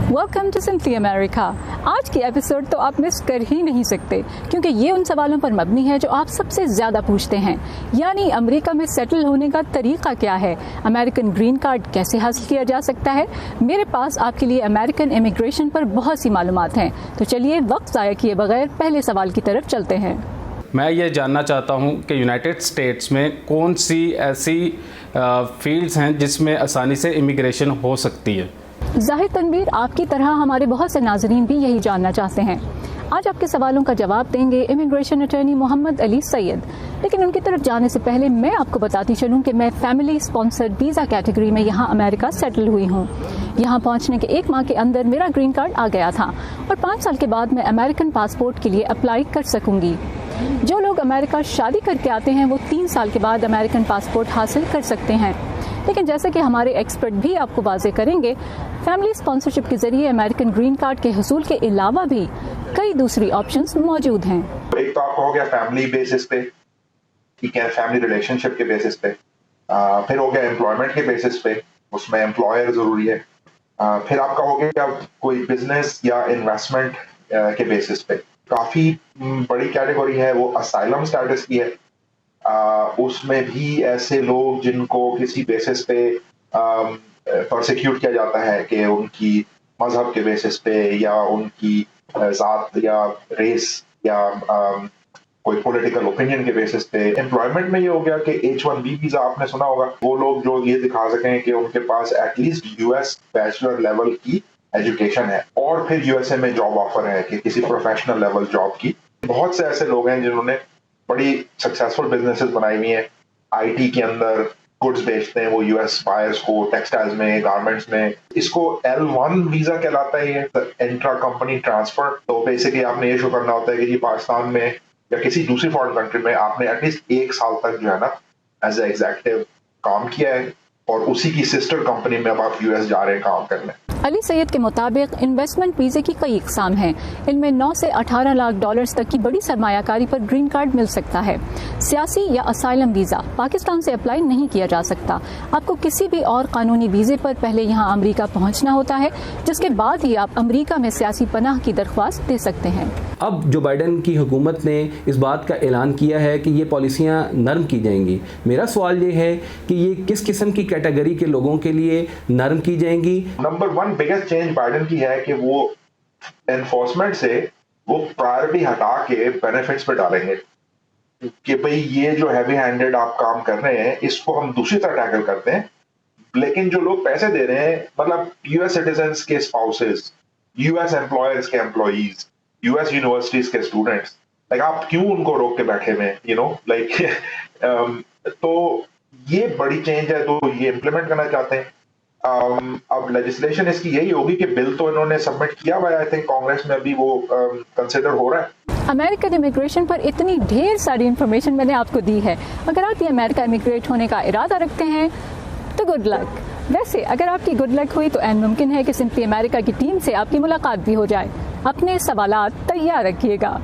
Welcome to simply America. आज की episode तो आप मिस कर ही नहीं सकते, क्योंकि ये उन सवालों पर मबनी है जो आप सबसे ज्यादा पूछते हैं, यानी अमेरिका में सेटल होने का तरीका क्या है, अमेरिकन ग्रीन कार्ड कैसे हासिल किया जा सकता है। मेरे पास आपके लिए अमेरिकन इमिग्रेशन पर बहुत सी मालूमात हैं, तो चलिए वक्त ज़ाया किए बगैर पहले सवाल की तरफ चलते हैं। मैं ये जानना चाहता हूँ कि यूनाइटेड स्टेट्स में कौन सी ऐसी फील्ड्स हैं जिसमें आसानी से इमिग्रेशन हो सकती है। जाहिर तनवीर, आपकी तरह हमारे बहुत से नाजरीन भी यही जानना चाहते हैं। आज आपके सवालों का जवाब देंगे इमिग्रेशन अटर्नी मोहम्मद अली सैयद। लेकिन उनकी तरफ जाने से पहले मैं आपको बताती चलूं कि मैं फैमिली स्पॉन्सर्ड वीज़ा कैटेगरी में यहाँ अमेरिका सेटल हुई हूँ। यहाँ पहुँचने के 1 माह के अंदर मेरा ग्रीन कार्ड आ गया था और 5 साल के बाद मैं अमेरिकन पासपोर्ट के लिए अप्लाई कर सकूँगी। जो लोग अमेरिका शादी करके आते हैं वो 3 साल के बाद अमेरिकन पासपोर्ट हासिल कर सकते हैं। लेकिन जैसे कि हमारे एक्सपर्ट भी आपको वाज़ेह करेंगे, फैमिली स्पॉन्सरशिप के जरिए अमेरिकन ग्रीन कार्ड के हुसूल के अलावा भी कई दूसरी ऑप्शंस मौजूद हैं। एक तो आपका हो गया फैमिली बेसिस पे, ठीक है, फैमिली रिलेशनशिप के बेसिस पे। फिर हो गया एम्प्लॉयमेंट के बेसिस पे, उसमें एम्प्लॉयर जरूरी है। फिर आपका हो गया कोई बिजनेस या इन्वेस्टमेंट के बेसिस पे। काफी बड़ी कैटेगरी है वो असाइलम स्टेटस की है। उसमें भी ऐसे लोग जिनको किसी बेसिस पे प्रोसिक्यूट किया जाता है कि उनकी मजहब के बेसिस पे या उनकी जात या रेस या कोई पॉलिटिकल ओपिनियन के बेसिस पे। एम्प्लॉयमेंट में ये हो गया कि H-1B वीजा आपने सुना होगा, वो लोग जो ये दिखा सकें कि उनके पास एटलीस्ट US बैचलर लेवल की एजुकेशन है और फिर USA में जॉब ऑफर है कि किसी प्रोफेशनल लेवल जॉब की। बहुत से ऐसे लोग हैं जिन्होंने बड़ी सक्सेसफुल बिजनेसेस बनाई हुई हैं, IT के अंदर गुड्स बेचते हैं वो US बायर्स को, टेक्सटाइल्स में, गारमेंट्स में। इसको L1 वीजा कहलाता है, ये इंट्रा कंपनी ट्रांसफर। तो बेसिकली आपने ये शो करना होता है कि जी पाकिस्तान में या किसी दूसरी फॉरेन कंट्री में आपने एटलीस्ट 1 साल तक जो है ना एज ए एग्जीक्यूटिव काम किया है और उसी की सिस्टर कंपनी में अब आप US जा रहे हैं काम करने। अली सैयद के मुताबिक इन्वेस्टमेंट वीज़े की कई इकसाम हैं। इनमें 9 से 18 लाख डॉलर्स तक की बड़ी सरमायाकारी पर ग्रीन कार्ड मिल सकता है। सियासी या असाइलम वीज़ा पाकिस्तान से अप्लाई नहीं किया जा सकता। आपको किसी भी और कानूनी वीज़े पर पहले यहाँ अमेरिका पहुँचना होता है, जिसके बाद ही आप अमेरिका में सियासी पनाह की दरख्वास्त दे सकते हैं। अब जो बाइडन की हुकूमत ने इस बात का ऐलान किया है कि ये पॉलिसियाँ नरम की जाएंगी। मेरा सवाल ये है कि ये किस किस्म की कैटेगरी के लोगों के लिए नरम की जाएंगी। नंबर 1 बिगेस्ट चेंज बाइडन की है कि वो एनफोर्समेंट से वो प्रायोरिटी हटा के बेनिफिट्स पे डालेंगे कि भाई ये जो हैवी हैंडेड आप काम कर रहे हैं इसको हम दूसरी तरह टैकल करते हैं, लेकिन जो लोग पैसे दे रहे हैं मतलब US सिटीजन्स के स्पाउसेस, US एम्प्लॉयर्स के एम्प्लॉइज, US यूनिवर्सिटीज के स्टूडेंट्स, लाइक आप क्यों उनको रोक के बैठे हुए हैं, यू नो लाइक तो ये बड़ी चेंज है, तो ये इम्प्लीमेंट करना चाहते हैं। अब लेजिस्लेशन इसकी यही होगी कि बिल तो इन्होंने सबमिट किया हुआ है, आई थिंक कांग्रेस में अभी वो कंसिडर हो रहा है। अमेरिकन इमिग्रेशन पर इतनी ढेर सारी इंफॉर्मेशन मैंने आपको दी है। अगर आप ये अमेरिका इमिग्रेट होने का इरादा रखते हैं तो गुड लक। वैसे अगर आपकी गुड लक हुई तो ऐन मुमकिन है कि सिंपली अमेरिका की टीम से आपकी मुलाकात भी हो जाए। अपने सवालात तैयार रखिएगा।